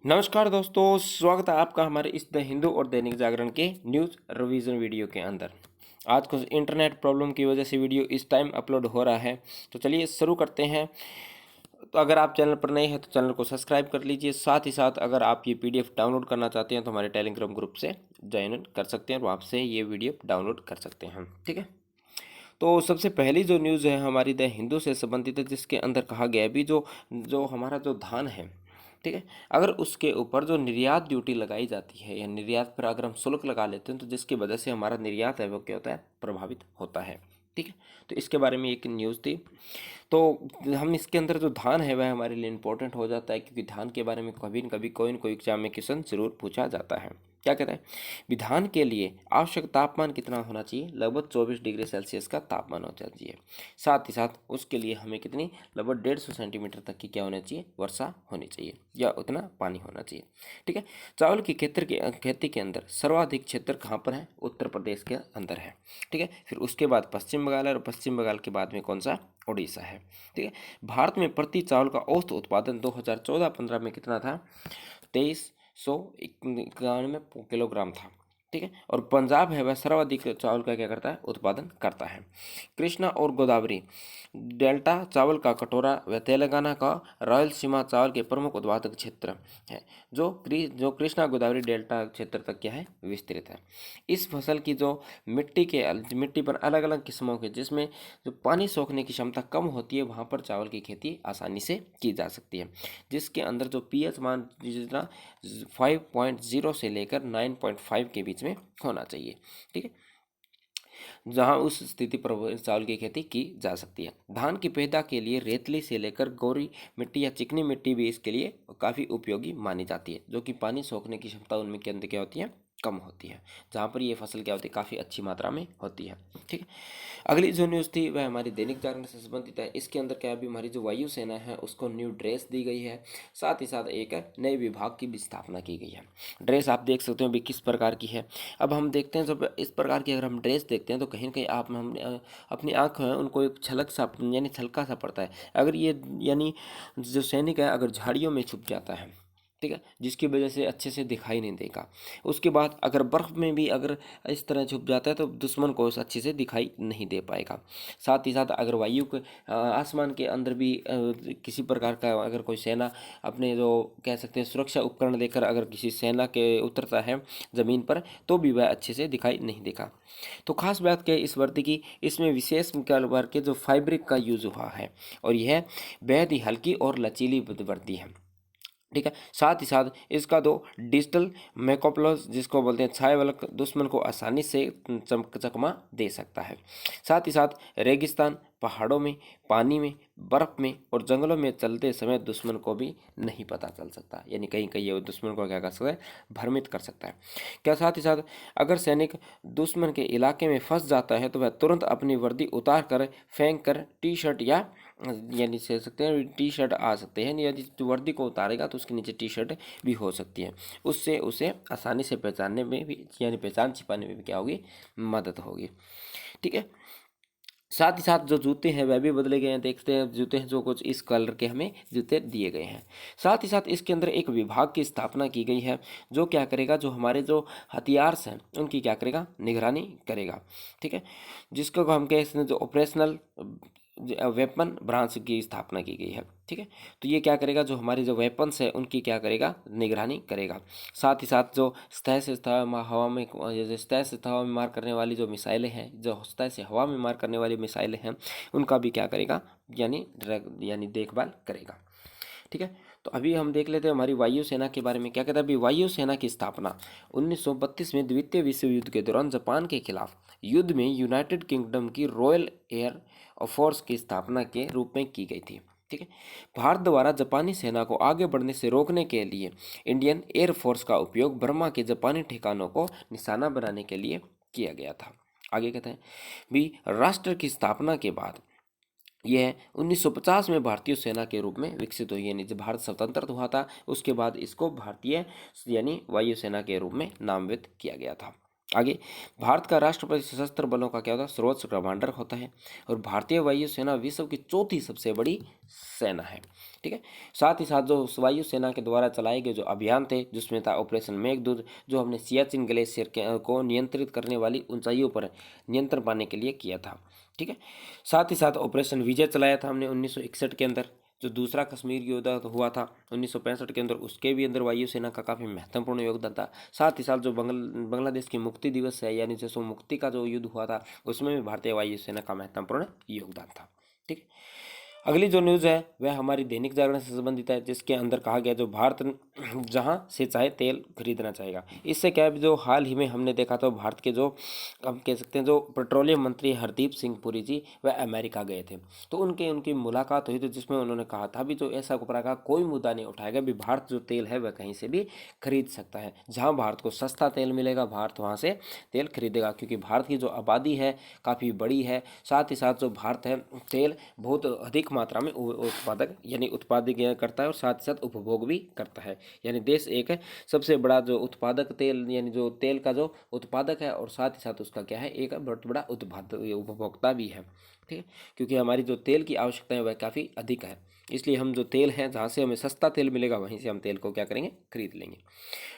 नमस्कार दोस्तों, स्वागत है आपका हमारे इस द हिंदू और दैनिक जागरण के न्यूज़ रिवीजन वीडियो के अंदर। आज कुछ इंटरनेट प्रॉब्लम की वजह से वीडियो इस टाइम अपलोड हो रहा है, तो चलिए शुरू करते हैं। तो अगर आप चैनल पर नए हैं तो चैनल को सब्सक्राइब कर लीजिए। साथ ही साथ अगर आप ये पीडीएफ डाउनलोड करना चाहते हैं तो हमारे टेलीग्राम ग्रुप से ज्वाइन कर सकते हैं और वहाँ से ये वीडियो डाउनलोड कर सकते हैं। ठीक है, तो सबसे पहली जो न्यूज़ है हमारी द हिंदू से संबंधित है, जिसके अंदर कहा गया है भी जो जो हमारा जो धान है, ठीक है, अगर उसके ऊपर जो निर्यात ड्यूटी लगाई जाती है या निर्यात पर अगर हम शुल्क लगा लेते हैं तो जिसकी वजह से हमारा निर्यात है वो क्या होता है, प्रभावित होता है। ठीक है, तो इसके बारे में एक न्यूज़ थी। तो हम इसके अंदर जो धान है वह हमारे लिए इम्पोर्टेंट हो जाता है, क्योंकि धान के बारे में कभी न कभी कोई न कोई एग्जाम में क्वेश्चन जरूर पूछा जाता है। क्या कहता है, विधान के लिए आवश्यक तापमान कितना होना चाहिए? लगभग 24 डिग्री सेल्सियस का तापमान होना चाहिए। साथ ही साथ उसके लिए हमें कितनी, लगभग 150 सेंटीमीटर तक की क्या होना चाहिए, वर्षा होनी चाहिए या उतना पानी होना चाहिए। ठीक है, चावल की खेती के अंदर सर्वाधिक क्षेत्र कहाँ पर है? उत्तर प्रदेश के अंदर है। ठीक है, फिर उसके बाद पश्चिम बंगाल है और पश्चिम बंगाल के बाद में कौन सा? उड़ीसा है। ठीक है, भारत में प्रति चावल का औसत उत्पादन 2014-15 में कितना था? 2391 किलोग्राम था। ठीक है, और पंजाब है वह सर्वाधिक चावल का क्या करता है, उत्पादन करता है। कृष्णा और गोदावरी डेल्टा चावल का कटोरा व तेलंगाना का रायलसीमा चावल के प्रमुख उत्पादक क्षेत्र है, जो कृष्णा गोदावरी डेल्टा क्षेत्र तक क्या है, विस्तृत है। इस फसल की जो मिट्टी पर अलग अलग किस्मों के, जिसमें जो पानी सोखने की क्षमता कम होती है, वहाँ पर चावल की खेती आसानी से की जा सकती है, जिसके अंदर जो पीएच मान जितना 5.0 से लेकर 9.5 के बीच में होना चाहिए। ठीक है, जहां उस स्थिति पर चावल की खेती की जा सकती है। धान की पैदा के लिए रेतली से लेकर गौरी मिट्टी या चिकनी मिट्टी भी इसके लिए काफ़ी उपयोगी मानी जाती है, जो कि पानी सोखने की क्षमता उनमें के अंदर क्या होती है, कम होती है, जहाँ पर ये फसल क्या होती है, काफ़ी अच्छी मात्रा में होती है। ठीक है, अगली जो न्यूज़ थी वह हमारी दैनिक जागरण से संबंधित है। इसके अंदर क्या अभी हमारी जो वायुसेना है उसको न्यू ड्रेस दी गई है, साथ ही साथ एक नए विभाग की भी स्थापना की गई है। ड्रेस आप देख सकते हो भी किस प्रकार की है। अब हम देखते हैं, जब इस प्रकार की अगर हम ड्रेस देखते हैं तो कहीं ना कहीं आप हम अपनी आँख है उनको एक छलक सा यानी छलका सा पड़ता है। अगर ये यानी जो सैनिक है अगर झाड़ियों में छुप जाता है, ठीक है, जिसकी वजह से अच्छे से दिखाई नहीं देगा। उसके बाद अगर बर्फ़ में भी अगर इस तरह छुप जाता है तो दुश्मन को अच्छे से दिखाई नहीं दे पाएगा। साथ ही साथ अगर वायु के आसमान के अंदर भी किसी प्रकार का अगर कोई सेना अपने जो कह सकते हैं सुरक्षा उपकरण लेकर अगर किसी सेना के उतरता है ज़मीन पर, तो भी वह अच्छे से दिखाई नहीं देगा। तो खास बात क्या है इस वर्दी की, इसमें विशेष प्रकार के जो फैब्रिक का यूज़ हुआ है और यह बेहद ही हल्की और लचीली वर्दी है। ठीक है, साथ ही साथ इसका दो डिजिटल मेकोप्लस जिसको बोलते हैं छाया वाला दुश्मन को आसानी से चकमा दे सकता है। साथ ही साथ रेगिस्तान, पहाड़ों में, पानी में, बर्फ़ में और जंगलों में चलते समय दुश्मन को भी नहीं पता चल सकता, यानी कहीं कहीं ये दुश्मन को क्या कर सकता है, भ्रमित कर सकता है। क्या साथ ही साथ अगर सैनिक दुश्मन के इलाके में फंस जाता है तो वह तुरंत अपनी वर्दी उतार कर फेंक कर टी शर्ट या यानी कह सकते हैं टी शर्ट आ सकते हैं, यदि वर्दी को उतारेगा तो उसके नीचे टी शर्ट भी हो सकती है। उससे उसे आसानी से पहचानने में भी यानी पहचान छिपाने में भी क्या होगी, मदद होगी। ठीक है, साथ ही साथ जो जूते हैं वह भी बदले गए हैं। देखते हैं जूते हैं जो कुछ इस कलर के हमें जूते दिए गए हैं। साथ ही साथ इसके अंदर एक विभाग की स्थापना की गई है जो क्या करेगा, जो हमारे जो हथियार हैं उनकी क्या करेगा, निगरानी करेगा। ठीक है, जिसको हम कह सकते हैं जो ऑपरेशनल वेपन ब्रांच की स्थापना की गई है। ठीक है, तो ये क्या करेगा, जो हमारी जो वेपन्स है उनकी क्या करेगा, निगरानी करेगा। साथ ही साथ जो सतह से हवा में जैसे सतह से हवा में मार करने वाली जो मिसाइलें हैं, जो सतह से हवा में मार करने वाली मिसाइलें हैं, उनका भी क्या करेगा, यानी देखभाल करेगा। ठीक है, तो अभी हम देख लेते हैं हमारी वायुसेना के बारे में क्या कहता है। अभी वायुसेना की स्थापना 1932 में द्वितीय विश्व युद्ध के दौरान जापान के खिलाफ युद्ध में यूनाइटेड किंगडम की रॉयल एयर फोर्स की स्थापना के रूप में की गई थी। ठीक है, भारत द्वारा जापानी सेना को आगे बढ़ने से रोकने के लिए इंडियन एयर फोर्स का उपयोग बर्मा के जापानी ठिकानों को निशाना बनाने के लिए किया गया था। आगे कहते हैं भी राष्ट्र की स्थापना के बाद यह 1950 में भारतीय सेना के रूप में विकसित हुई, यानी जब भारत स्वतंत्र हुआ था उसके बाद इसको भारतीय यानी वायुसेना के रूप में नामवित किया गया था। आगे, भारत का राष्ट्रपति सशस्त्र बलों का क्या होता है? सर्वोच्च कमांडर होता है। और भारतीय वायुसेना विश्व की चौथी सबसे बड़ी सेना है। ठीक है। साथ ही साथ जो वायुसेना के द्वारा चलाए गए जो अभियान थे, जिसमें था ऑपरेशन मेघदूत, जो हमने सियाचिन ग्लेशियर को नियंत्रित करने वाली ऊंचाइयों पर नियंत्रण पाने के लिए किया था। ठीक है। साथ ही साथ ऑपरेशन विजय चलाया था हमने 1961 के अंदर। जो दूसरा कश्मीर युद्ध हुआ था 1965 के अंदर, उसके भी अंदर वायुसेना का काफ़ी महत्वपूर्ण योगदान था। साथ ही साथ जो बांग्लादेश की मुक्ति दिवस है, यानी जैसो मुक्ति का जो युद्ध हुआ था, उसमें भी भारतीय वायुसेना का महत्वपूर्ण योगदान था। ठीक है। अगली जो न्यूज़ है वह हमारी दैनिक जागरण से संबंधित है, जिसके अंदर कहा गया जो भारत जहां से चाहे तेल खरीदना चाहेगा। इससे क्या है, जो हाल ही में हमने देखा था, भारत के जो हम कह सकते हैं जो पेट्रोलियम मंत्री हरदीप सिंह पुरी जी, वह अमेरिका गए थे। तो उनकी मुलाकात हुई थी, जिसमें उन्होंने कहा था भी जो ऐसा प्रकार का कोई मुद्दा नहीं उठाएगा भी भारत जो तेल है वह कहीं से भी खरीद सकता है। जहाँ भारत को सस्ता तेल मिलेगा, भारत वहाँ से तेल खरीदेगा, क्योंकि भारत की जो आबादी है काफ़ी बड़ी है। साथ ही साथ जो भारत है तेल बहुत अधिक मात्रा में उत्पादक यानी उत्पादित करता है, और साथ ही साथ उपभोग भी करता है। यानी देश एक सबसे बड़ा जो उत्पादक तेल यानी जो तेल का जो उत्पादक है, और साथ ही साथ उसका क्या है, एक बहुत बड़ा उपभोक्ता भी है। ठीक है। क्योंकि हमारी जो तेल की आवश्यकता है वह काफ़ी अधिक है, इसलिए हम जो तेल है जहाँ से हमें सस्ता तेल मिलेगा वहीं से हम तेल को क्या करेंगे, खरीद लेंगे।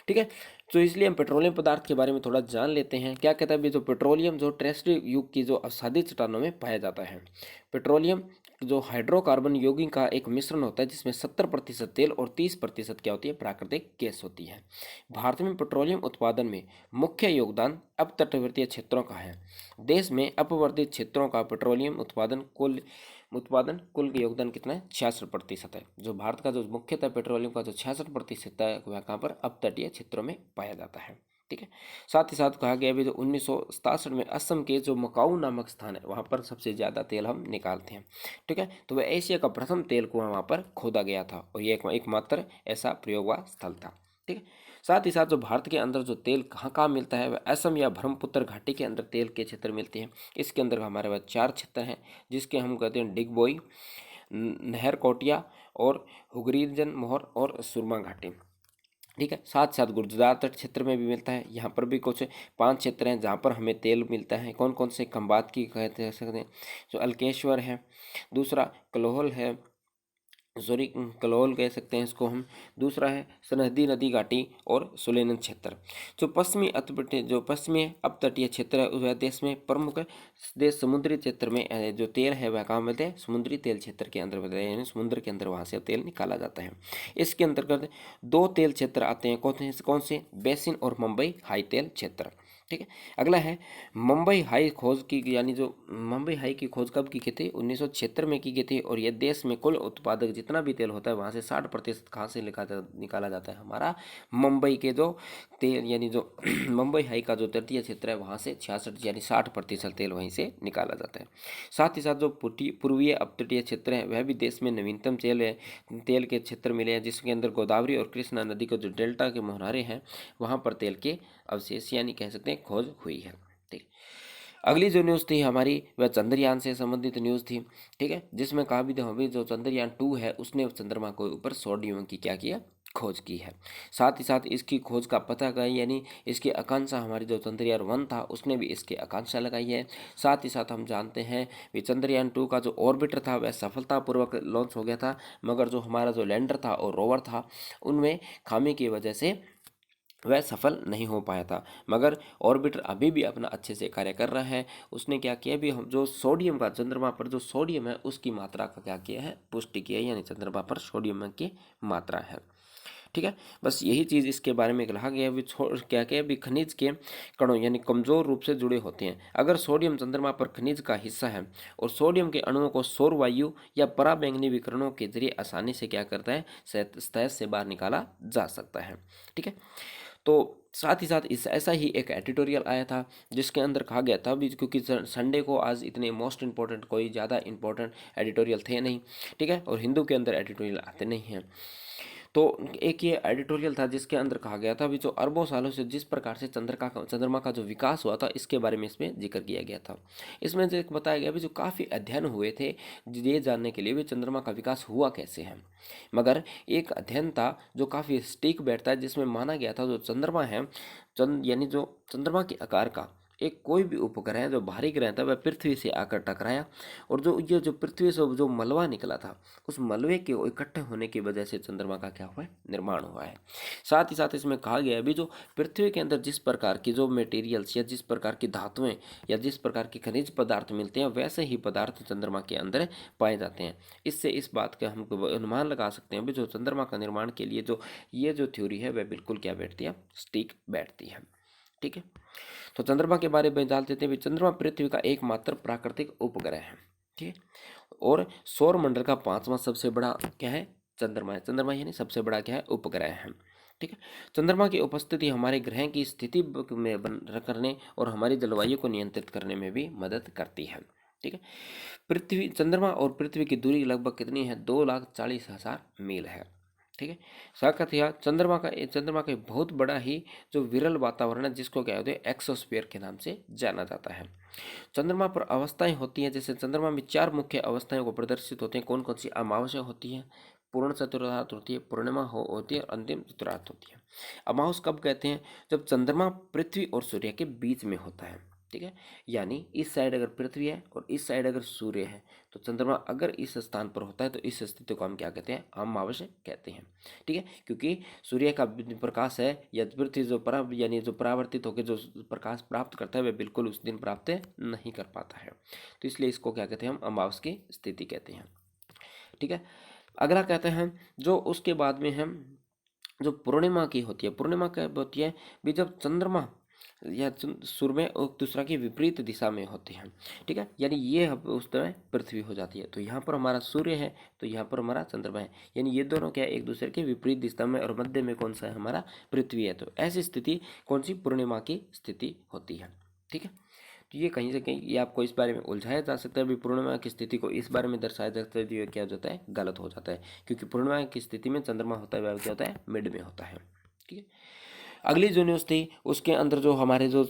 ठीक है। तो इसलिए हम पेट्रोलियम पदार्थ के बारे में थोड़ा जान लेते हैं। क्या कहता है अभी, जो पेट्रोलियम जो टेरेस्ट्रियल युग की जो असादित चट्टानों में पाया जाता है। पेट्रोलियम जो हाइड्रोकार्बन यौगिक का एक मिश्रण होता है, जिसमें 70% तेल और 30% क्या होती है, प्राकृतिक गैस होती है। भारत में पेट्रोलियम उत्पादन में मुख्य योगदान अपतटवर्तीय क्षेत्रों का है। देश में अपवर्तित क्षेत्रों का पेट्रोलियम उत्पादन कुल का योगदान कितना है, 66% है। जो भारत का जो मुख्यतः पेट्रोलियम का जो 66% है वह कहाँ पर, अपतटीय क्षेत्रों में पाया जाता है। ठीक है। साथ ही साथ कहा गया भी जो 1967 में असम के जो मकाऊ नामक स्थान है वहाँ पर सबसे ज़्यादा तेल हम निकालते हैं। ठीक है। तो वह एशिया का प्रथम तेल कुआं वहाँ पर खोदा गया था, और ये एकमात्र ऐसा प्रयोग हुआ स्थल था। ठीक है। साथ ही साथ जो भारत के अंदर जो तेल कहाँ कहाँ मिलता है, वह असम या ब्रह्मपुत्र घाटी के अंदर तेल के क्षेत्र मिलते हैं। इसके अंदर हमारे पास 4 क्षेत्र हैं, जिसके हम कहते हैं डिगबोई, नहर कोटिया, और हुगरीजन मोहर, और सुरमा घाटी। ठीक है। साथ साथ गुजरात तट क्षेत्र में भी मिलता है। यहाँ पर भी कुछ 5 क्षेत्र हैं जहाँ पर हमें तेल मिलता है। कौन कौन से, खंबात की कहते सकते हैं, जो अलकेश्वर है, दूसरा कलोहल है, सॉरी कलोल कह सकते हैं इसको हम, दूसरा है सनहदी नदी घाटी, और सुलेनन क्षेत्र। जो पश्चिमी अपतटीय क्षेत्र है वह देश में प्रमुख देश समुद्री क्षेत्र में जो तेल है वह कहाँ मिलते हैं, समुद्री तेल क्षेत्र के अंदर मिलते हैं, यानी समुद्र के अंदर वहाँ से तेल निकाला जाता है। इसके अंतर्गत 2 तेल क्षेत्र आते हैं, कौन से, बेसिन और मुंबई हाई तेल क्षेत्र। ठीक है। अगला है मुंबई हाई खोज की, यानी जो मुंबई हाई की खोज कब की गई थी, 1976 में की गई थी। और यह देश में कुल उत्पादक जितना भी तेल होता है वहाँ से 60% कहाँ से निकाला जाता है, हमारा मुंबई के जो तेल यानी जो मुंबई हाई का जो तटीय क्षेत्र है वहाँ से 66 यानी 60% तेल वहीं से निकाला जाता है। साथ ही साथ जो पूर्वीय अपतटीय क्षेत्र है वह भी देश में नवीनतम तेल के क्षेत्र मिले हैं, जिसके अंदर गोदावरी और कृष्णा नदी के जो डेल्टा के मुहाने हैं वहाँ पर तेल के अवशेष यानी कह सकते हैं खोज हुई है। ठीक। अगली जो न्यूज़ थी हमारी वह चंद्रयान से संबंधित न्यूज़ थी। ठीक है। जिसमें कहा भी था अभी जो चंद्रयान 2 है उसने चंद्रमा के ऊपर सोडियम की क्या किया, खोज की है। साथ ही साथ इसकी खोज का पता लगाई, यानी इसकी आकांक्षा हमारी जो चंद्रयान 1 था उसने भी इसकी आकांक्षा लगाई है। साथ ही साथ हम जानते हैं कि चंद्रयान 2 का जो ऑर्बिटर था वह सफलतापूर्वक लॉन्च हो गया था, मगर जो हमारा जो लैंडर था और रोवर था उनमें खामी की वजह से वह सफल नहीं हो पाया था। मगर ऑर्बिटर अभी भी अपना अच्छे से कार्य कर रहा है। उसने क्या किया, भी हम जो सोडियम का चंद्रमा पर जो सोडियम है उसकी मात्रा का क्या किया है, पुष्टि की है, यानी चंद्रमा पर सोडियम की मात्रा है। ठीक है। बस यही चीज़ इसके बारे में कहा गया है। क्या क्या भी खनिज के कणों यानी कमजोर रूप से जुड़े होते हैं। अगर सोडियम चंद्रमा पर खनिज का हिस्सा है और सोडियम के अणुओं को सौर वायु या पराबैंगनी विकिरणों के जरिए आसानी से क्या करता है, सतह से बाहर निकाला जा सकता है। ठीक है। तो साथ ही साथ इस ऐसा ही एक एडिटोरियल आया था, जिसके अंदर कहा गया था भी, क्योंकि संडे को आज इतने मोस्ट इंपॉर्टेंट कोई ज़्यादा इंपॉर्टेंट एडिटोरियल थे नहीं। ठीक है। और हिंदू के अंदर एडिटोरियल आते नहीं हैं। तो एक ये एडिटोरियल था जिसके अंदर कहा गया था, अभी जो अरबों सालों से जिस प्रकार से चंद्रमा का जो विकास हुआ था इसके बारे में इसमें जिक्र किया गया था। इसमें जो एक बताया गया भी जो काफ़ी अध्ययन हुए थे ये जानने के लिए भी चंद्रमा का विकास हुआ कैसे है, मगर एक अध्ययन था जो काफ़ी सटीक बैठता है जिसमें माना गया था जो चंद्रमा है यानी जो चंद्रमा के आकार का एक कोई भी उपग्रह है जो भारी ग्रह था वह पृथ्वी से आकर टकराया, और जो ये जो पृथ्वी से जो मलबा निकला था उस मलबे के इकट्ठे होने की वजह से चंद्रमा का क्या हुआ है, निर्माण हुआ है। साथ ही साथ इसमें कहा गया है भी जो पृथ्वी के अंदर जिस प्रकार की जो मटेरियल्स या जिस प्रकार की धातुएं या जिस प्रकार के खनिज पदार्थ मिलते हैं वैसे ही पदार्थ चंद्रमा के अंदर पाए जाते हैं। इससे इस बात का हम अनुमान लगा सकते हैं भी जो चंद्रमा का निर्माण के लिए जो ये जो थ्योरी है वह बिल्कुल क्या बैठती है, सटीक बैठती है। ठीक है, तो चंद्रमा के बारे में जान लेते हैं। चंद्रमा पृथ्वी का एकमात्र प्राकृतिक उपग्रह है। ठीक है, और सौर मंडल का 5वां सबसे बड़ा क्या है, चंद्रमा है। चंद्रमा यानी सबसे बड़ा क्या है, उपग्रह है। ठीक है, चंद्रमा की उपस्थिति हमारे ग्रह की स्थिति में करने और हमारी जलवायु को नियंत्रित करने में भी मदद करती है। ठीक है, पृथ्वी चंद्रमा और पृथ्वी की दूरी लगभग कितनी है, 2,40,000 मील है। ठीक है, साक्षात यह चंद्रमा का एक बहुत बड़ा ही जो विरल वातावरण है जिसको क्या होते हैं, एक्सोस्फीयर के नाम से जाना जाता है। चंद्रमा पर अवस्थाएं होती हैं, जैसे चंद्रमा में 4 मुख्य अवस्थाएं को प्रदर्शित होते हैं। कौन कौन सी, अमावस्या होती है, पूर्ण चतुर्थांश होती है, पूर्णिमा होती है, अंतिम चतुर्थांश होती है। अमावस कब कहते हैं, जब चंद्रमा पृथ्वी और सूर्य के बीच में होता है। ठीक है, यानी इस साइड अगर पृथ्वी है और इस साइड अगर सूर्य है तो चंद्रमा अगर इस स्थान पर होता है तो इस स्थिति को हम क्या कहते हैं, अमावस्या कहते हैं। ठीक है, क्योंकि सूर्य का प्रकाश है या पृथ्वी जो यानी जो परावर्तित होकर जो प्रकाश प्राप्त करता है वह बिल्कुल उस दिन प्राप्त नहीं कर पाता है, तो इसलिए इसको क्या कहते हैं, हम अमावस्या की स्थिति कहते हैं। ठीक है, अगला कहते हैं जो उसके बाद में हम जो पूर्णिमा की होती है, पूर्णिमा कब होती है भी, जब चंद्रमा या सूर्य और दूसरा की विपरीत दिशा में होते हैं। ठीक है, यानी ये उस समय पृथ्वी हो जाती है, तो यहाँ पर हमारा सूर्य है तो यहाँ पर हमारा चंद्रमा है, यानी ये दोनों क्या एक दूसरे के विपरीत दिशा में, और मध्य में कौन सा है, हमारा पृथ्वी है। तो ऐसी स्थिति कौन सी, पूर्णिमा की स्थिति होती है। ठीक है, तो ये कहीं से कहीं ये आपको इस बारे में उलझाया जा सकता है, अभी पूर्णिमा की स्थिति को इस बारे में दर्शाया जा सकता है, तो ये क्या हो जाता है, गलत हो जाता है, क्योंकि पूर्णिमा की स्थिति में चंद्रमा होता है वह क्या होता है, मिड में होता है। ठीक है, अगली जो न्यूज़ थी उसके अंदर जो हमारे जो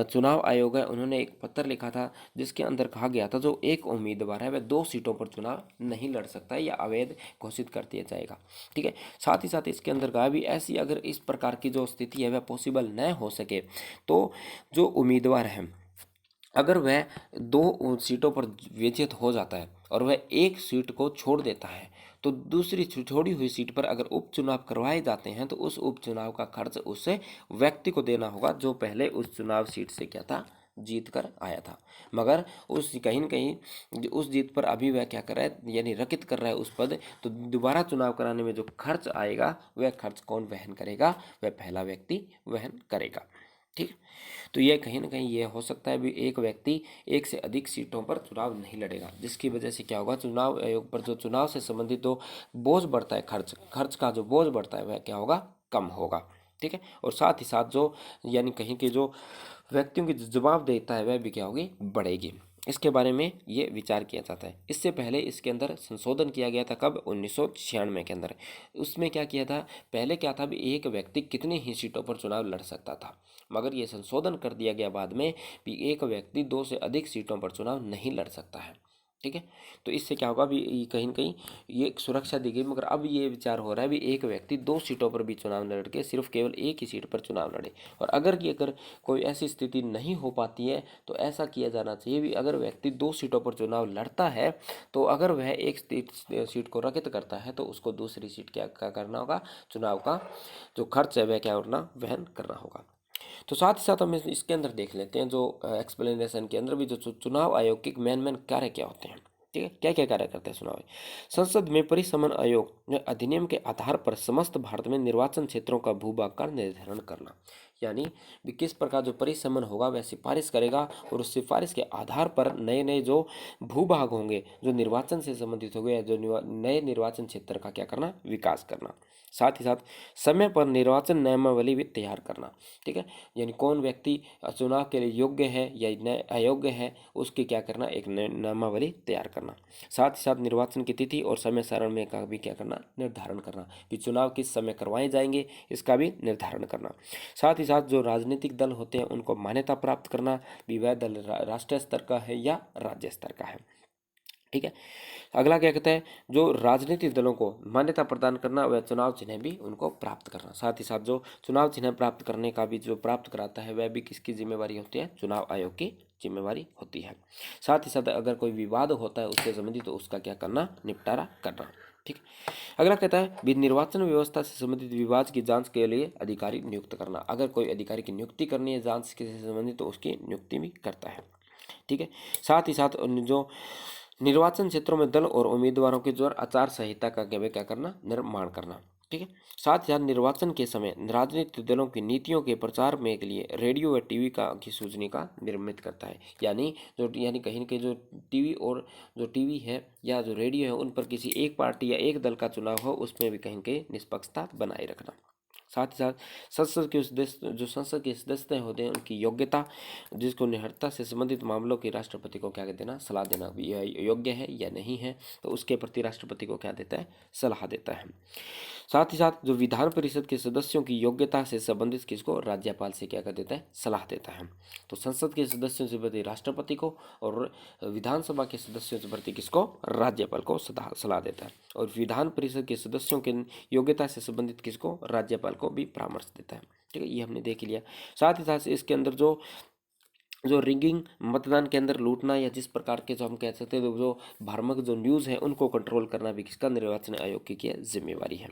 चुनाव आयोग है उन्होंने एक पत्र लिखा था जिसके अंदर कहा गया था जो एक उम्मीदवार है वह 2 सीटों पर चुनाव नहीं लड़ सकता है या अवैध घोषित कर दिया जाएगा। ठीक है, साथ ही साथ इसके अंदर कहा भी ऐसी अगर इस प्रकार की जो स्थिति है वह पॉसिबल न हो सके तो जो उम्मीदवार है अगर वह 2 सीटों पर विजेत हो जाता है और वह एक सीट को छोड़ देता है तो दूसरी छोड़ी हुई सीट पर अगर उपचुनाव करवाए जाते हैं तो उस उपचुनाव का खर्च उस व्यक्ति को देना होगा जो पहले उस चुनाव सीट से क्या था, जीत कर आया था, मगर उस कहीं न कहीं उस जीत पर अभी वह क्या कर रहा है, यानी रकित कर रहा है उस पद, तो दोबारा चुनाव कराने में जो खर्च आएगा वह खर्च कौन वहन करेगा, वह पहला व्यक्ति वहन करेगा। ठीक, तो यह कहीं ना कहीं यह हो सकता है भी एक व्यक्ति एक से अधिक सीटों पर चुनाव नहीं लड़ेगा, जिसकी वजह से क्या होगा, चुनाव आयोग पर जो चुनाव से संबंधित जो बोझ बढ़ता है, खर्च का जो बोझ बढ़ता है वह क्या होगा, कम होगा। ठीक है, और साथ ही साथ जो यानी कहीं के जो व्यक्तियों की जवाबदेहिता है वह भी क्या होगी, बढ़ेगी। इसके बारे में ये विचार किया जाता है। इससे पहले इसके अंदर संशोधन किया गया था, कब, 1996 के अंदर। उसमें क्या किया था, पहले क्या था भी एक व्यक्ति कितनी ही सीटों पर चुनाव लड़ सकता था, मगर ये संशोधन कर दिया गया बाद में भी एक व्यक्ति 2 से अधिक सीटों पर चुनाव नहीं लड़ सकता है। ठीक है, तो इससे क्या होगा भी कहीं न कहीं ये एक सुरक्षा दी गई, मगर अब ये विचार हो रहा है भी एक व्यक्ति 2 सीटों पर भी चुनाव न लड़ के सिर्फ केवल एक ही सीट पर चुनाव लड़े। और अगर कोई ऐसी स्थिति नहीं हो पाती है तो ऐसा किया जाना चाहिए भी, अगर व्यक्ति 2 सीटों पर चुनाव लड़ता है तो अगर वह एक सीट को रद्द करता है तो उसको दूसरी सीट क्या करना होगा, चुनाव का जो खर्च है वह क्या करना, वहन करना होगा। तो साथ ही साथ हम इसके अंदर देख लेते हैं जो एक्सप्लेनेशन के अंदर भी जो चुनाव आयोग के मेन कार्य क्या होते हैं। ठीक है, क्या क्या कार्य करते हैं चुनाव आयोग। संसद में परिसमन आयोग ने अधिनियम के आधार पर समस्त भारत में निर्वाचन क्षेत्रों का भूभाग का निर्धारण करना, यानी भी किस प्रकार जो परिसमन होगा वह सिफारिश करेगा और उस सिफारिश के आधार पर नए नए जो भूभाग होंगे जो निर्वाचन से संबंधित होंगे, जो नए निर्वाचन क्षेत्र का क्या करना, विकास करना। साथ ही साथ समय पर निर्वाचन नियमावली भी तैयार करना, ठीक है, यानी कौन व्यक्ति चुनाव के लिए योग्य है या अयोग्य है, उसकी क्या करना, एक नियमावली तैयार करना। साथ ही साथ निर्वाचन की तिथि और समय सारणी का भी क्या करना, निर्धारण करना, कि चुनाव किस समय करवाए जाएंगे इसका भी निर्धारण करना। साथ ही साथ जो राजनीतिक दल होते हैं उनको मान्यता प्राप्त करना, भी वह दल राष्ट्रीय स्तर का है या राज्य स्तर का है, ठीक है। अगला क्या कहता है, जो राजनीतिक दलों को मान्यता प्रदान करना वह चुनाव चिन्ह भी उनको प्राप्त करना। साथ ही साथ जो चुनाव चिन्ह प्राप्त करने का भी जो प्राप्त कराता है वह भी किसकी जिम्मेवारी होती है, चुनाव आयोग की जिम्मेवारी होती है। साथ ही साथ अगर कोई विवाद होता है उससे संबंधित तो उसका क्या करना, निपटारा करना, ठीक है। अगला कहता है भी निर्वाचन व्यवस्था से संबंधित विवाद की जांच के लिए अधिकारी नियुक्त करना। अगर कोई अधिकारी की नियुक्ति करनी है जांच से संबंधित तो उसकी नियुक्ति भी करता है, ठीक है। साथ ही साथ जो निर्वाचन क्षेत्रों में दल और उम्मीदवारों के द्वारा आचार संहिता का क्या करना, निर्माण करना, ठीक है। साथ ही साथ निर्वाचन के समय राजनीतिक दलों की नीतियों के प्रचार में के लिए रेडियो व टीवी की सूचना का निर्मित करता है, यानी कहीं न कहीं जो टीवी और जो टीवी है या जो रेडियो है उन पर किसी एक पार्टी या एक दल का चुनाव हो उसमें भी कहीं कहीं निष्पक्षता बनाए रखना। साथ ही साथ संसद के सदस्य होते हैं उनकी योग्यता, जिसको निहत्ता से संबंधित मामलों की राष्ट्रपति को क्या देना, सलाह देना, भी यह योग्य है या नहीं है तो उसके प्रति राष्ट्रपति को क्या देता है, सलाह देता है। साथ ही साथ जो विधान परिषद के सदस्यों की योग्यता से संबंधित किसको, राज्यपाल से क्या कर देता है, सलाह देता है। तो संसद के सदस्यों से प्रति राष्ट्रपति को और विधानसभा के सदस्यों से प्रति किसको, राज्यपाल को सलाह देता है। और विधान परिषद के सदस्यों के योग्यता से संबंधित किसको, राज्यपाल को भी परामर्श देता है, ठीक है, ये हमने देख लिया। साथ ही साथ इसके अंदर जो रिगिंग, मतदान के अंदर लूटना या जिस प्रकार के जो हम कह सकते हैं जो भ्रामक जो न्यूज़ है उनको कंट्रोल करना भी किसका, निर्वाचन आयोग की जिम्मेवारी है।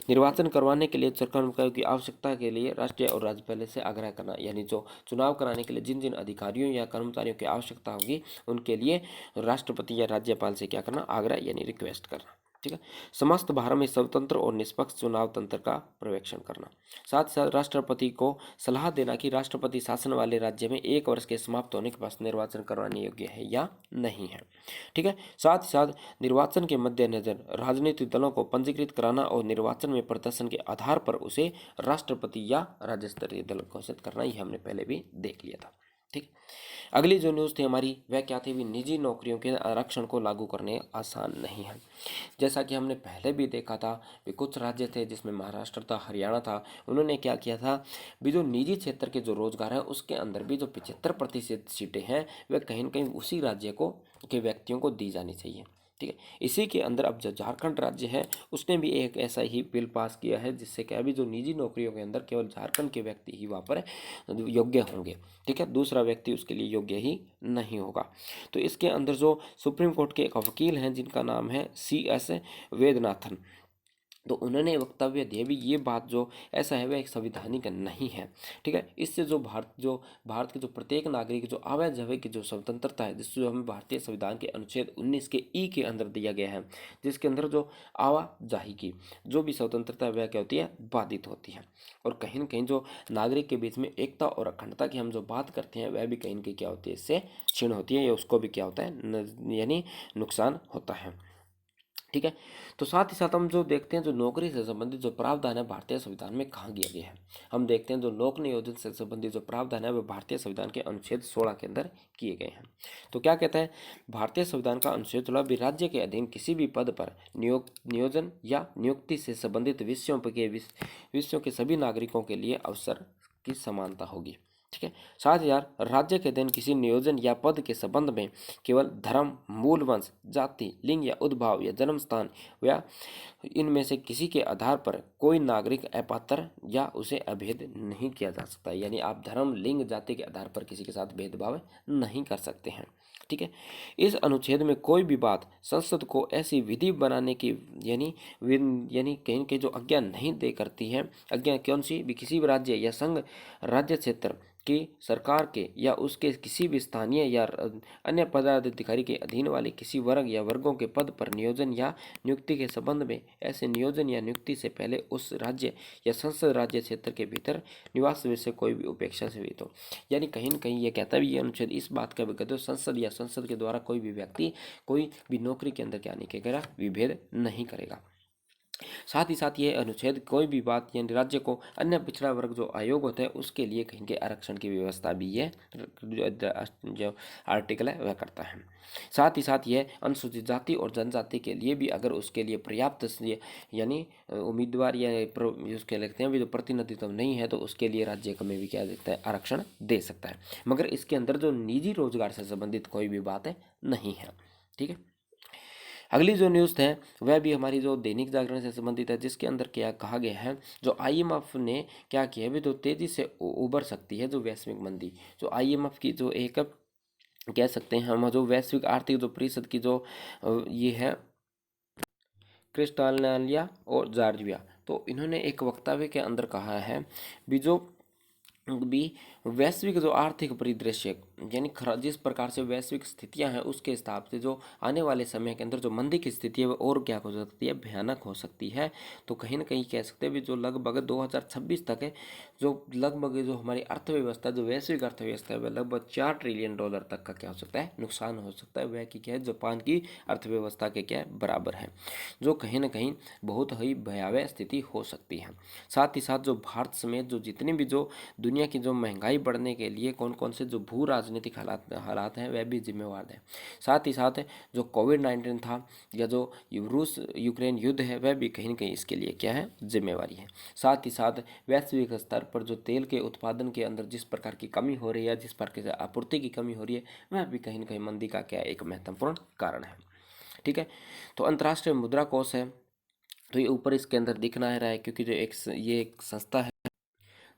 निर्वाचन करवाने के लिए सरकार की आवश्यकता के लिए राष्ट्रीय और राज्यपाल से आग्रह करना, यानी जो चुनाव कराने के लिए जिन जिन अधिकारियों या कर्मचारियों की आवश्यकता होगी उनके लिए राष्ट्रपति या राज्यपाल से क्या करना, आग्रह यानी रिक्वेस्ट करना, ठीक है। समस्त भारत में स्वतंत्र और निष्पक्ष चुनाव तंत्र का पर्यवेक्षण करना। साथ ही साथ राष्ट्रपति को सलाह देना कि राष्ट्रपति शासन वाले राज्य में 1 वर्ष के समाप्त होने के बाद निर्वाचन करवाने योग्य है या नहीं है, ठीक है। साथ ही साथ निर्वाचन के मद्देनजर राजनीतिक दलों को पंजीकृत कराना और निर्वाचन में प्रदर्शन के आधार पर उसे राष्ट्रपति या राज्य स्तरीय दल घोषित करना, ये हमने पहले भी देख लिया था, ठीक। अगली जो न्यूज़ थी हमारी वह क्या थी, भी निजी नौकरियों के आरक्षण को लागू करने आसान नहीं है। जैसा कि हमने पहले भी देखा था भी कुछ राज्य थे जिसमें महाराष्ट्र था, हरियाणा था, उन्होंने क्या किया था, भी जो निजी क्षेत्र के जो रोजगार है उसके अंदर भी जो 75% सीटें हैं वह कहीं न कहीं उसी राज्य को के व्यक्तियों को दी जानी चाहिए, ठीक है। इसी के अंदर अब जो झारखंड राज्य है उसने भी एक ऐसा ही बिल पास किया है जिससे क्या भी जो निजी नौकरियों के अंदर केवल झारखंड के व्यक्ति ही वहाँ पर योग्य होंगे, ठीक है, दूसरा व्यक्ति उसके लिए योग्य ही नहीं होगा। तो इसके अंदर जो सुप्रीम कोर्ट के एक वकील हैं जिनका नाम है CS वेदनाथन, तो उन्होंने वक्तव्य दिए भी ये बात जो ऐसा है वह एक संवैधानिक नहीं है, ठीक है। इससे जो भारत के जो प्रत्येक नागरिक जो आवाजाही की जो स्वतंत्रता है, जिससे जो हमें भारतीय संविधान के अनुच्छेद 19 के ई के अंदर दिया गया है, जिसके अंदर जो आवाजाही की जो भी स्वतंत्रता है वह क्या होती है, बाधित होती है। और कहीं न कहीं जो नागरिक के बीच में एकता और अखंडता की हम जो बात करते हैं वह भी कहीं न कहीं क्या होती है, इससे क्षीण होती है या उसको भी क्या होता है, यानी नुकसान होता है, ठीक है। तो साथ ही साथ हम जो देखते हैं जो नौकरी से संबंधित जो प्रावधान है भारतीय संविधान में कहाँ किया गया है, हम देखते हैं जो लोक नियोजन से संबंधित जो प्रावधान है वो भारतीय संविधान के अनुच्छेद 16 के अंदर किए गए हैं। तो क्या कहता है भारतीय संविधान का अनुच्छेद 16, भी राज्य के अधीन किसी भी पद पर नियोजन या नियुक्ति से संबंधित विषयों के सभी नागरिकों के लिए अवसर की समानता होगी, ठीक है। साथ ही राज्य के अधीन किसी नियोजन या पद के संबंध में केवल धर्म, मूल वंश, जाति, लिंग या उद्भाव या जन्म स्थान या इनमें से किसी के आधार पर कोई नागरिक अपात्र या उसे अभेद नहीं किया जा सकता, यानी आप धर्म, लिंग, जाति के आधार पर किसी के साथ भेदभाव नहीं कर सकते हैं, ठीक है। इस अनुच्छेद में कोई भी बात संसद को ऐसी विधि बनाने की यानी कहीं कहीं जो आज्ञा नहीं दे करती है, आज्ञा कौन सी भी, किसी भी राज्य या संघ राज्य क्षेत्र की सरकार के या उसके किसी भी स्थानीय या अन्य पदाधिकारी के अधीन वाले किसी वर्ग या वर्गों के पद पर नियोजन या नियुक्ति के संबंध में ऐसे नियोजन या नियुक्ति से पहले उस राज्य या संसद राज्य क्षेत्र के भीतर निवास से कोई भी उपेक्षा से हुई, तो यानी कहीं न कहीं ये कहता है ये अनुच्छेद इस बात का भी कहते हो संसद या संसद के द्वारा कोई भी व्यक्ति कोई भी नौकरी के अंदर क्या नहीं करेगा, विभेद नहीं करेगा। साथ ही साथ ये अनुच्छेद कोई भी बात यानी राज्य को अन्य पिछड़ा वर्ग जो आयोग होता है उसके लिए कहीं के आरक्षण की व्यवस्था भी ये जो आर्टिकल है वह करता है। साथ ही साथ यह अनुसूचित जाति और जनजाति के लिए भी अगर उसके लिए पर्याप्त यानी उम्मीदवार या उसके लगते हैं भी जो प्रतिनिधित्व नहीं है तो उसके लिए राज्य में भी क्या देता है आरक्षण दे सकता है, मगर इसके अंदर जो निजी रोजगार से संबंधित कोई भी बात है नहीं है। ठीक है, अगली जो न्यूज़ है वह भी हमारी जो दैनिक जागरण से संबंधित है, जिसके अंदर क्या कहा गया है, जो आईएमएफ ने क्या किया है, तो तेजी से उभर सकती है जो वैश्विक मंदी। जो आईएमएफ की जो एक कह सकते हैं हम जो वैश्विक आर्थिक जो परिषद की जो ये है क्रिस्टालिया और जॉर्जिया, तो इन्होंने एक वक्तव्य के अंदर कहा है भी वैश्विक जो आर्थिक परिदृश्य यानी जिस प्रकार से वैश्विक स्थितियां हैं उसके हिसाब से जो आने वाले समय के अंदर जो मंदी की स्थिति है वो और क्या हो सकती है, भयानक हो सकती है। तो कहीं ना कहीं कह सकते हैं भी जो लगभग 2026 तक है, जो लगभग जो हमारी अर्थव्यवस्था जो वैश्विक अर्थव्यवस्था है वह लगभग $4 ट्रिलियन तक का क्या हो सकता है, नुकसान हो सकता है। वह की क्या है, जापान की अर्थव्यवस्था के क्या है बराबर है, जो कहीं ना कहीं बहुत ही भयावह स्थिति हो सकती है। साथ ही साथ जो भारत समेत जो जितने भी जो दुनिया की जो महंगाई बढ़ने के लिए कौन कौन से जो भू राजनीतिक हालात हैं वह भी जिम्मेवार हैं। साथ ही साथ जो कोविड-19 था या जो रूस यूक्रेन युद्ध है वह भी कहीं ना कहीं इसके लिए क्या है, जिम्मेवारी है। साथ ही साथ वैश्विक स्तर पर जो तेल के उत्पादन के अंदर जिस प्रकार की कमी हो रही है, जिस प्रकार से आपूर्ति की कमी हो रही है, वह भी कहीं ना कहीं मंदी का क्या एक महत्वपूर्ण कारण है। ठीक है, तो अंतर्राष्ट्रीय मुद्रा कोष है, तो ये ऊपर इसके अंदर दिखना है रहा है, क्योंकि जो ये एक संस्था है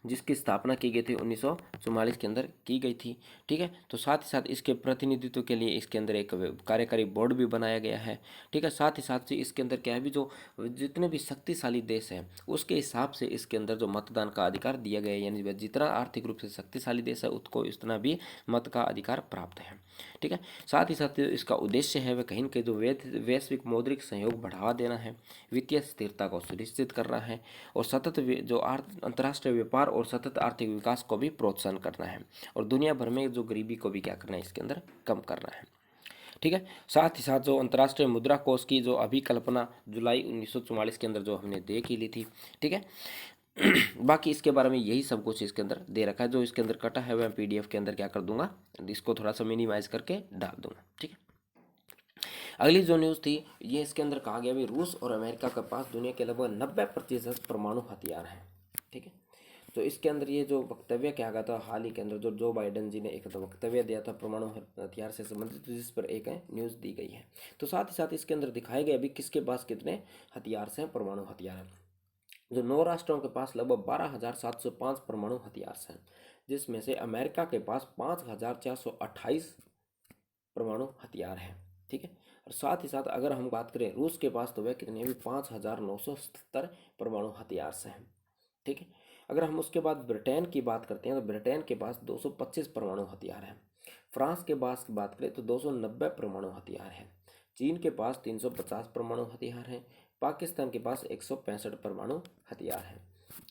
जिसकी स्थापना की गई थी 1944 के अंदर की गई थी। ठीक है, तो साथ ही साथ इसके प्रतिनिधित्व के लिए इसके अंदर एक कार्यकारी बोर्ड भी बनाया गया है। ठीक है, साथ ही साथ से इसके अंदर क्या है भी जो जितने भी शक्तिशाली देश हैं उसके हिसाब से इसके अंदर जो मतदान का अधिकार दिया गया है, यानी जितना आर्थिक रूप से शक्तिशाली देश है उसको इतना भी मत का अधिकार प्राप्त है। ठीक है, साथ ही साथ इसका उद्देश्य है वह कहीं न कहीं जो वैश्विक मौद्रिक सहयोग बढ़ावा देना है, वित्तीय स्थिरता को सुनिश्चित करना है और सतत जो अंतर्राष्ट्रीय व्यापार और सतत आर्थिक विकास को भी प्रोत्साहन करना है और दुनिया भर में जो गरीबी को भी क्या करना है, इसके अंदर कम करना है। ठीक है, साथ ही साथ जो अंतर्राष्ट्रीय मुद्रा कोष की जो अभी कल्पना जुलाई 1944 के अंदर जो हमने दे की ली थी। ठीक है, बाकी इसके बारे में यही सब कुछ इसके अंदर दे रखा है, जो इसके अंदर कटा है वह पीडीएफ के अंदर क्या कर दूंगा, इसको थोड़ा सा मिनिमाइज करके डाल दूंगा। ठीक है, अगली जो न्यूज़ थी ये इसके अंदर कहा गया भी रूस और अमेरिका के पास दुनिया के लगभग 90% परमाणु हथियार हैं। ठीक है, तो इसके अंदर ये जो वक्तव्य क्या गया था हाल ही के अंदर, जो बाइडेन जी ने एक तो वक्तव्य दिया था परमाणु हथियार से संबंधित, जिस पर एक न्यूज़ दी गई है। तो साथ ही साथ इसके अंदर दिखाया गया भी किसके पास कितने हथियार हैं, परमाणु हथियार हैं। जो 9 राष्ट्रों के पास लगभग 12,705 परमाणु हथियार हैं, जिसमें से अमेरिका के पास 5,428 परमाणु हथियार हैं। ठीक है, और साथ ही साथ अगर हम बात करें रूस के पास तो वह कितने भी 5,977 परमाणु हथियार से हैं। ठीक है, अगर हम उसके बाद ब्रिटेन की बात करते हैं तो ब्रिटेन के पास 225 परमाणु हथियार हैं। फ्रांस के पास की बात करें तो 290 परमाणु हथियार हैं। चीन के पास 350 परमाणु हथियार हैं। पाकिस्तान के पास 165 परमाणु हथियार हैं।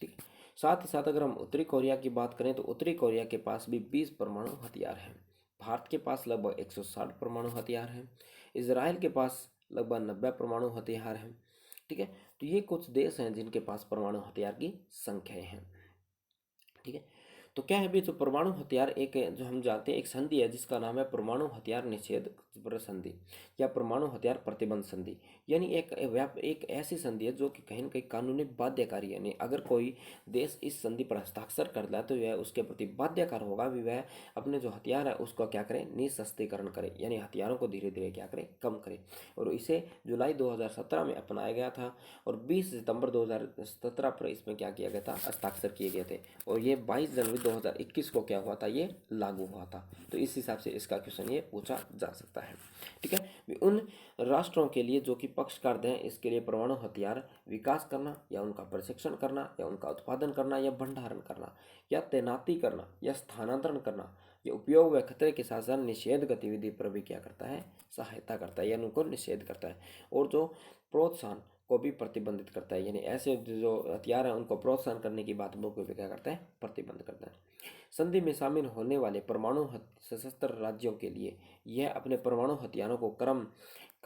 ठीक है, साथ ही साथ अगर हम उत्तरी कोरिया की बात करें तो उत्तरी कोरिया के पास भी 20 परमाणु हथियार हैं। भारत के पास लगभग 160 परमाणु हथियार हैं। इजराइल के पास लगभग 90 परमाणु हथियार हैं। ठीक है, तो ये कुछ देश हैं जिनके पास परमाणु हथियार की संख्याएं हैं। ठीक है, तो क्या है भी जो परमाणु हथियार एक जो हम जानते हैं एक संधि है जिसका नाम है परमाणु हथियार निषेध संधि या परमाणु हथियार प्रतिबंध संधि, यानी एक ऐसी संधि है जो कि कहीं न कहीं कानूनी बाध्यकारी है। यानी अगर कोई देश इस संधि पर हस्ताक्षर करता है तो वह उसके प्रति बाध्यकार होगा भी वह अपने जो हथियार है उसको क्या करे, निशस्त्रीकरण करे, यानी हथियारों को धीरे धीरे क्या करे, कम करे। और इसे जुलाई 2017 में अपनाया गया था और 20 सितंबर 2017 पर इसमें क्या किया गया था, हस्ताक्षर किए गए थे और ये 22 जनवरी 2021 को क्या हुआ था, ये लागू हुआ था। तो इस हिसाब से इसका क्वेश्चन ये पूछा जा सकता है। ठीक है, उन राष्ट्रों के लिए जो कि पक्षकार हैं इसके लिए परमाणु हथियार विकास करना या उनका प्रशिक्षण करना या उनका उत्पादन करना या भंडारण करना या तैनाती करना या स्थानांतरण करना या उपयोग व खतरे के साथ साथ निषेध गतिविधि पर भी क्या करता है, सहायता करता है, यानी उनको निषेध करता है। और जो प्रोत्साहन को भी प्रतिबंधित करता है, यानी ऐसे जो हथियार हैं उनको प्रोत्साहन करने की बात को भी क्या करता है, प्रतिबंध करता है। संधि में शामिल होने वाले परमाणु सशस्त्र राज्यों के लिए यह अपने परमाणु हथियारों को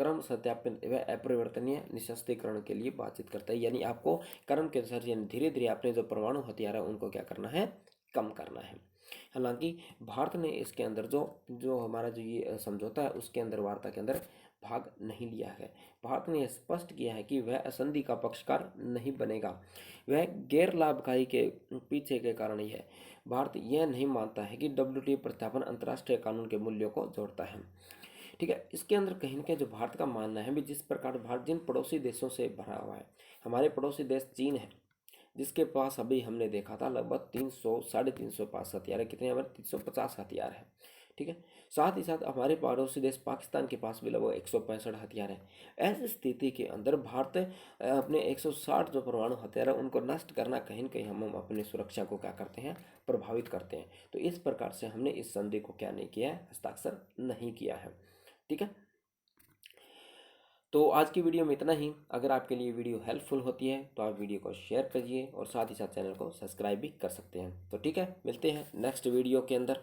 क्रम सत्यापित व अपरिवर्तनीय निःशस्त्रीकरण के लिए बातचीत करता है। यानी आपको क्रम के अनुसार यानी धीरे धीरे अपने जो परमाणु हथियार है उनको क्या करना है, कम करना है। हालांकि भारत ने इसके अंदर जो जो हमारा जो ये समझौता है उसके अंदर वार्ता के अंदर भाग नहीं लिया है। भारत ने स्पष्ट किया है कि वह संधि का पक्षकार नहीं बनेगा। वह गैर लाभकारी के पीछे के कारण ही है। भारत यह नहीं मानता है कि WTO प्रत्यापन अंतर्राष्ट्रीय कानून के मूल्यों को जोड़ता है। ठीक है, इसके अंदर कहीं ना कहीं जो भारत का मानना है भी, जिस प्रकार भारत जिन पड़ोसी देशों से भरा हुआ है, हमारे पड़ोसी देश चीन है जिसके पास अभी हमने देखा था लगभग 300 350 पास हथियार है। कितने हमारे 350 हथियार है। ठीक है, साथ ही साथ हमारे पड़ोसी देश पाकिस्तान के पास भी लगभग 165 हथियार है। ऐसी स्थिति के अंदर भारत अपने 160 जो परमाणु हथियार है उनको नष्ट करना कहीं न कहीं हम अपनी सुरक्षा को क्या करते हैं, प्रभावित करते हैं। तो इस प्रकार से हमने इस संधि को क्या नहीं किया है, हस्ताक्षर नहीं किया है। ठीक है, तो आज की वीडियो में इतना ही। अगर आपके लिए वीडियो हेल्पफुल होती है तो आप वीडियो को शेयर करिए और साथ ही साथ चैनल को सब्सक्राइब भी कर सकते हैं। तो ठीक है, मिलते हैं नेक्स्ट वीडियो के अंदर।